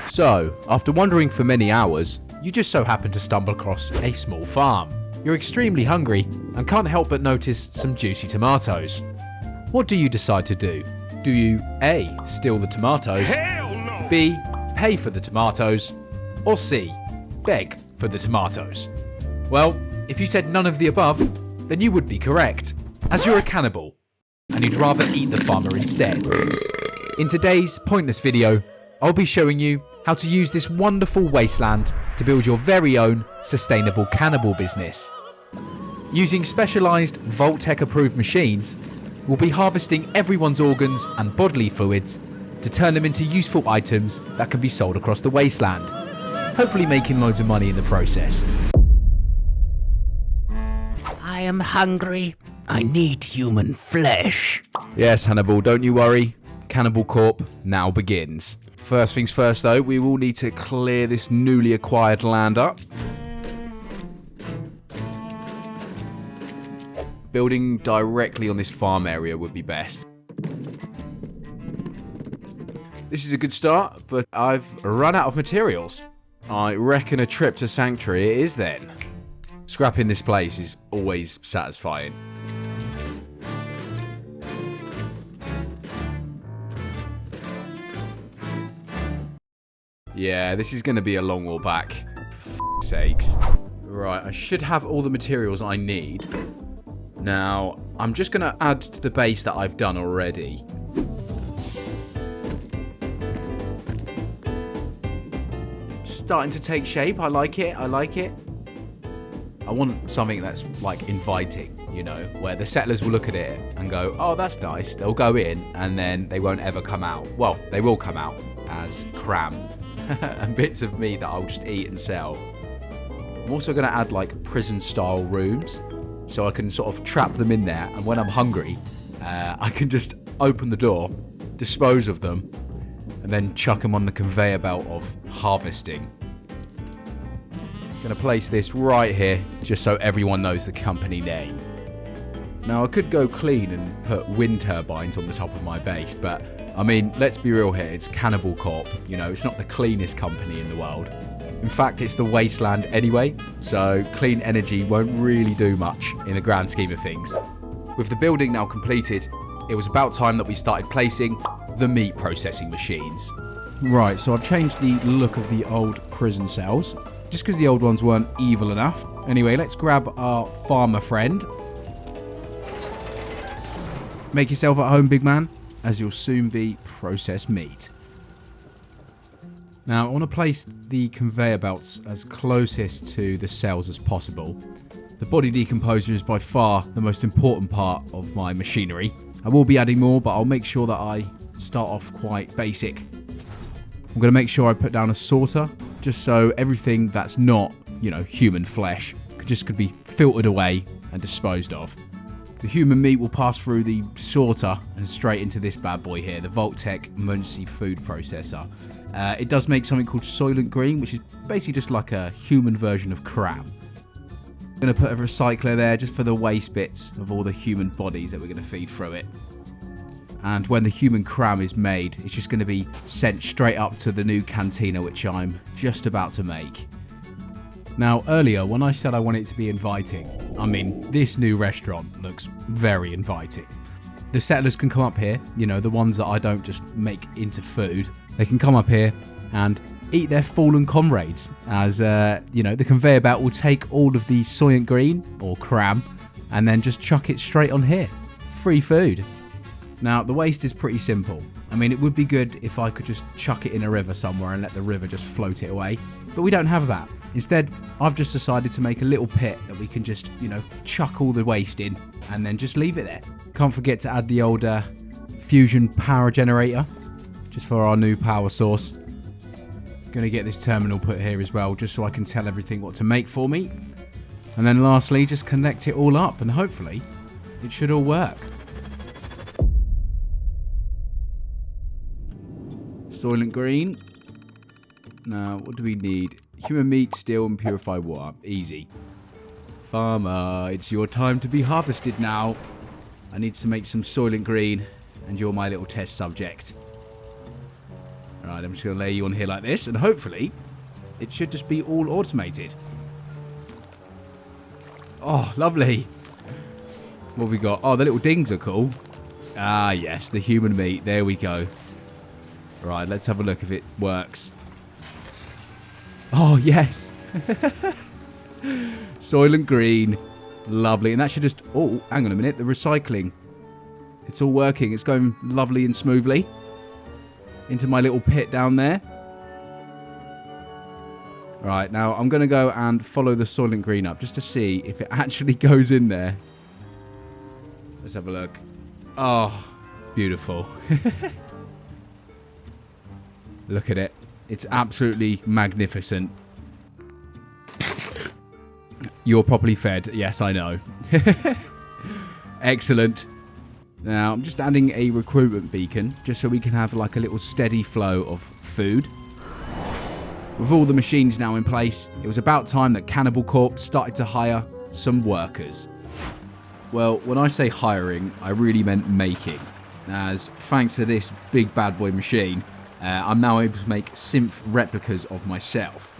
So, after wandering for many hours, you just so happen to stumble across a small farm. You're extremely hungry and can't help but notice some juicy tomatoes. What do you decide to do? Do you A. steal the tomatoes, Hell no! B. pay for the tomatoes, or C. beg for the tomatoes? Well, if you said none of the above, then you would be correct, as you're a cannibal, and you'd rather eat the farmer instead. In today's pointless video, I'll be showing you how to use this wonderful wasteland to build your very own sustainable cannibal business. Using specialised Vault-Tec approved machines, we'll be harvesting everyone's organs and bodily fluids to turn them into useful items that can be sold across the wasteland, hopefully making loads of money in the process. I am hungry. I need human flesh. Yes, Hannibal, don't you worry. Cannibal Corp now begins. First things first though, we will need to clear this newly acquired land up. Building directly on this farm area would be best. This is a good start, but I've run out of materials. I reckon a trip to Sanctuary it is then. Scrapping this place is always satisfying. Yeah, this is going to be a long walk back. For sakes. Right, I should have all the materials I need. Now, I'm just going to add to the base that I've done already. Starting to take shape. I like it. I like it. I want something that's like inviting, you know, where the settlers will look at it and go, oh, that's nice. They'll go in and then they won't ever come out. Well, they will come out as cram and bits of meat that I'll just eat and sell. I'm also going to add like prison style rooms so I can sort of trap them in there. And when I'm hungry, I can just open the door, dispose of them, and then chuck them on the conveyor belt of harvesting. Gonna place this right here just so everyone knows the company name. Now I could go clean and put wind turbines on the top of my base, but I mean, let's be real here, it's Cannibal Corp, you know, it's not the cleanest company in the world. In fact, it's the wasteland anyway, so clean energy won't really do much in the grand scheme of things. With the building now completed, it was about time that we started placing the meat processing machines. Right, so I've changed the look of the old prison cells, just because the old ones weren't evil enough. Anyway, let's grab our farmer friend. Make yourself at home, big man, as you'll soon be processed meat. Now, I want to place the conveyor belts as closest to the cells as possible. The body decomposer is by far the most important part of my machinery. I will be adding more, but I'll make sure that I start off quite basic. I'm going to make sure I put down a sorter, just so everything that's not, you know, human flesh could be filtered away and disposed of. The human meat will pass through the sorter and straight into this bad boy here, the Vault-Tec emergency food processor. It does make something called Soylent Green, which is basically just like a human version of cram. I'm going to put a recycler there just for the waste bits of all the human bodies that we're going to feed through it. And when the human cram is made, it's just going to be sent straight up to the new cantina, which I'm just about to make. Now, earlier, when I said I want it to be inviting, I mean, this new restaurant looks very inviting. The settlers can come up here, you know, the ones that I don't just make into food. They can come up here and eat their fallen comrades, as, you know, the conveyor belt will take all of the Soylent Green, or cram, and then just chuck it straight on here. Free food. Now, the waste is pretty simple. I mean, it would be good if I could just chuck it in a river somewhere and let the river just float it away, but we don't have that. Instead, I've just decided to make a little pit that we can just, you know, chuck all the waste in and then just leave it there. Can't forget to add the old fusion power generator, just for our new power source. Gonna get this terminal put here as well, just so I can tell everything what to make for me. And then lastly, just connect it all up and hopefully it should all work. Soylent Green. Now, what do we need? Human meat, steel, and purified water. Easy. Farmer, it's your time to be harvested now. I need to make some Soylent Green, and you're my little test subject. Right, I'm just going to lay you on here like this, and hopefully it should just be all automated. Oh, lovely. What have we got? Oh, the little dings are cool. Ah, yes, the human meat. There we go. Right, let's have a look if it works. Oh, yes. Soylent Green. Lovely. And that should just... Oh, hang on a minute. The recycling. It's all working. It's going lovely and smoothly. Into my little pit down there. Right, now I'm going to go and follow the Soylent Green up just to see if it actually goes in there. Let's have a look. Oh, beautiful. Look at it. It's absolutely magnificent. You're properly fed. Yes, I know. Excellent. Now, I'm just adding a recruitment beacon just so we can have like a little steady flow of food. With all the machines now in place, it was about time that Cannibal Corp started to hire some workers. Well, when I say hiring, I really meant making. As thanks to this big bad boy machine, I'm now able to make synth replicas of myself.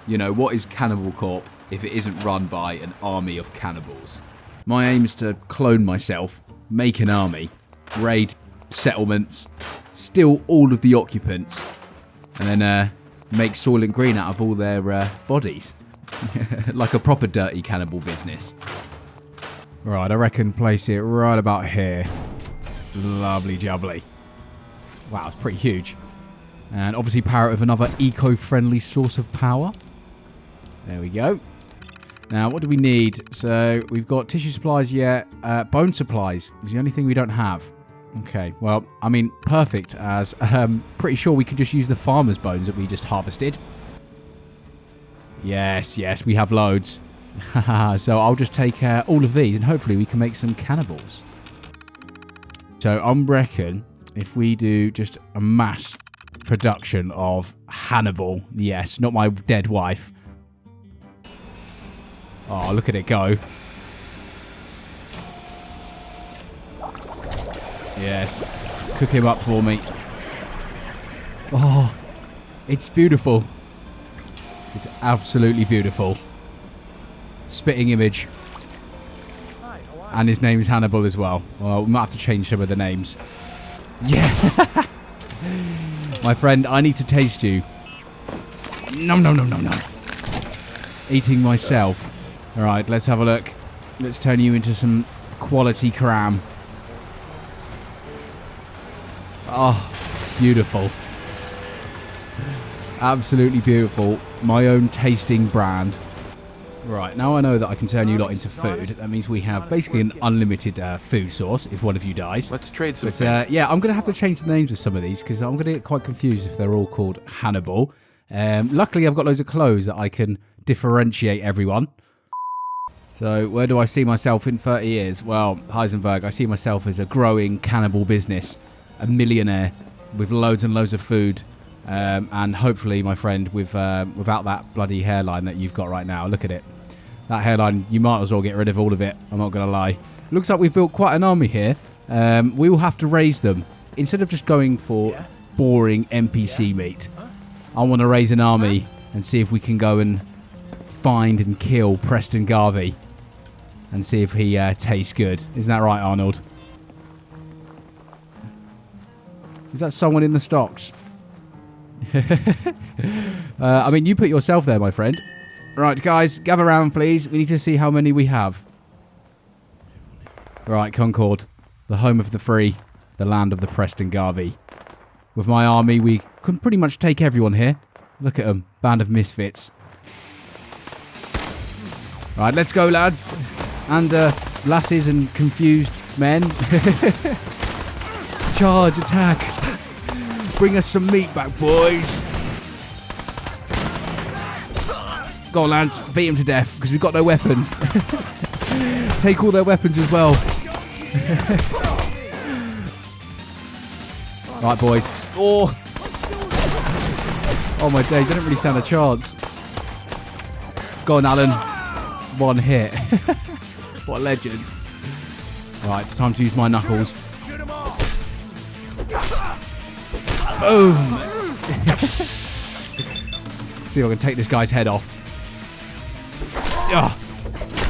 You know, what is Cannibal Corp if it isn't run by an army of cannibals? My aim is to clone myself, make an army, raid settlements, steal all of the occupants, and then make Soylent Green out of all their bodies. Like a proper dirty cannibal business. Right, I reckon place it right about here. Lovely jubbly. Wow, it's pretty huge. And obviously power it with another eco-friendly source of power. There we go. Now, what do we need? So, we've got tissue supplies, yeah. Bone supplies is the only thing we don't have. Okay, well, I mean, perfect, as pretty sure we can just use the farmer's bones that we just harvested. Yes, yes, we have loads. So I'll just take all of these and hopefully we can make some cannibals. So I reckon if we do just a mass production of Hannibal, yes, not my dead wife. Oh, look at it go. Yes, cook him up for me. Oh, it's beautiful. It's absolutely beautiful. Spitting image. And his name's Hannibal as well. Well, we might have to change some of the names. Yeah. My friend, I need to taste you. Nom nom nom nom nom. Eating myself. Alright, let's have a look. Let's turn you into some quality cram. Oh, beautiful. Absolutely beautiful. My own tasting brand. Right, now I know that I can turn you lot into food. That means we have basically an unlimited food source if one of you dies. Let's trade some. But yeah, I'm going to have to change the names of some of these because I'm going to get quite confused if they're all called Hannibal. Luckily, I've got loads of clothes that I can differentiate everyone. So, where do I see myself in 30 years? Well, Heisenberg, I see myself as a growing cannibal business, a millionaire with loads and loads of food. And hopefully, my friend, without that bloody hairline that you've got right now. Look at it. That hairline, you might as well get rid of all of it. I'm not going to lie. Looks like we've built quite an army here. We will have to raise them. Instead of just going for boring NPC meat, I want to raise an army and see if we can go and find and kill Preston Garvey. And see if he tastes good. Isn't that right, Arnold? Is that someone in the stocks? I mean, you put yourself there, my friend. Right, guys, gather round, please. We need to see how many we have. Right, Concord, the home of the free, the land of the Preston Garvey. With my army, we can pretty much take everyone here. Look at them, band of misfits. Right, let's go, lads. And lasses and confused men. Charge, attack. Bring us some meat back, boys. Go on, lads. Beat them to death, because we've got no weapons. Take all their weapons as well. Right, boys. Oh! Oh, my days. They don't really stand a chance. Go on, Alan. One hit. What a legend. Right, it's time to use my knuckles. Boom! See if I can take this guy's head off.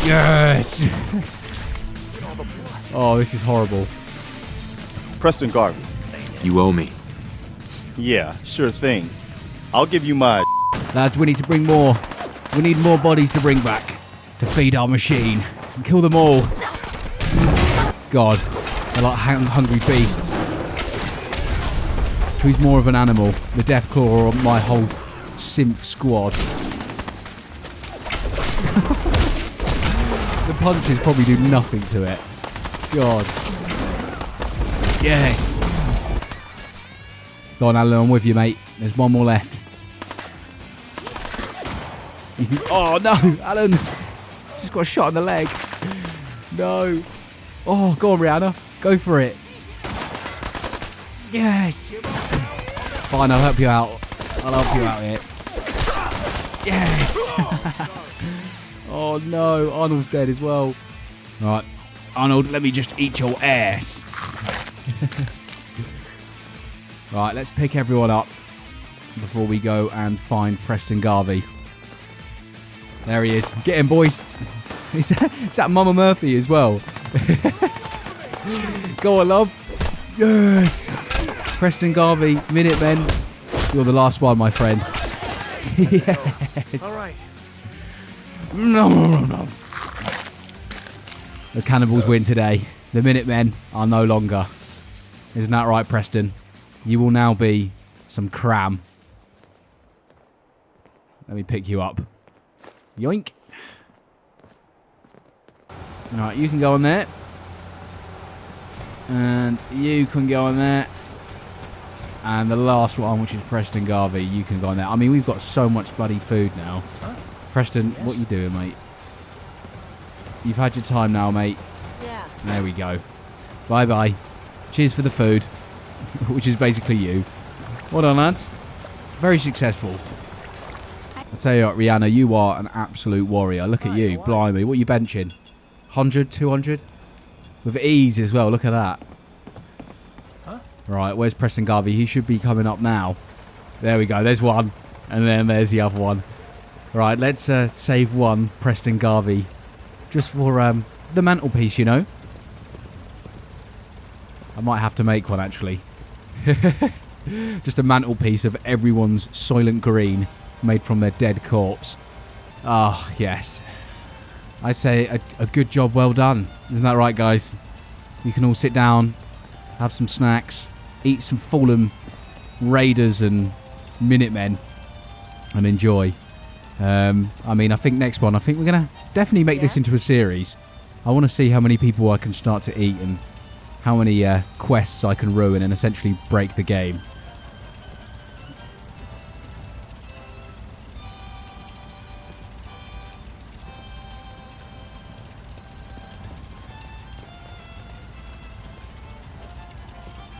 Yes! Oh, this is horrible. Preston Garvey. You owe me. Yeah, sure thing. I'll give you my... Lads, we need to bring more. We need more bodies to bring back. To feed our machine. And kill them all. God, they're like hungry beasts. Who's more of an animal? The Deathclaw or my whole synth squad? The punches probably do nothing to it. God. Yes. Go on, Alan, I'm with you, mate. There's one more left. You can, oh, no, Alan. She's got a shot in the leg. No. Oh, go on, Rihanna. Go for it. Yes. Fine, I'll help you out. I'll help you out here. Yes. Oh, no. Arnold's dead as well. All right. Arnold, let me just eat your ass. Right, let's pick everyone up before we go and find Preston Garvey. There he is. Get him, boys. Is that Mama Murphy as well? Go on, love. Yes. Preston Garvey, Minutemen. You're the last one, my friend. Yes. All right. No. The cannibals win today. The Minutemen are no longer. Isn't that right, Preston? You will now be some cram. Let me pick you up. Yoink. Alright, you can go on there. And you can go on there. And the last one, which is Preston Garvey, you can go on there. I mean, we've got so much bloody food now. Preston, what you doing, mate? You've had your time now, mate. Yeah. There we go. Bye-bye. Cheers for the food. Which is basically you. Well done, lads. Very successful. I tell you what, Rihanna, you are an absolute warrior. Look at you. Blimey. What are you benching? 100, 200? With ease as well. Look at that. Right, where's Preston Garvey? He should be coming up now. There we go. There's one. And then there's the other one. Right, let's save one Preston Garvey. Just for the mantelpiece, you know. I might have to make one, actually. Just a mantelpiece of everyone's Soylent Green made from their dead corpse. Ah, yes. I say a good job well done. Isn't that right, guys? You can all sit down, have some snacks, eat some fallen raiders and Minutemen, and enjoy. I mean, I think next one, I think we're going to definitely make this into a series. I want to see how many people I can start to eat and how many quests I can ruin and essentially break the game.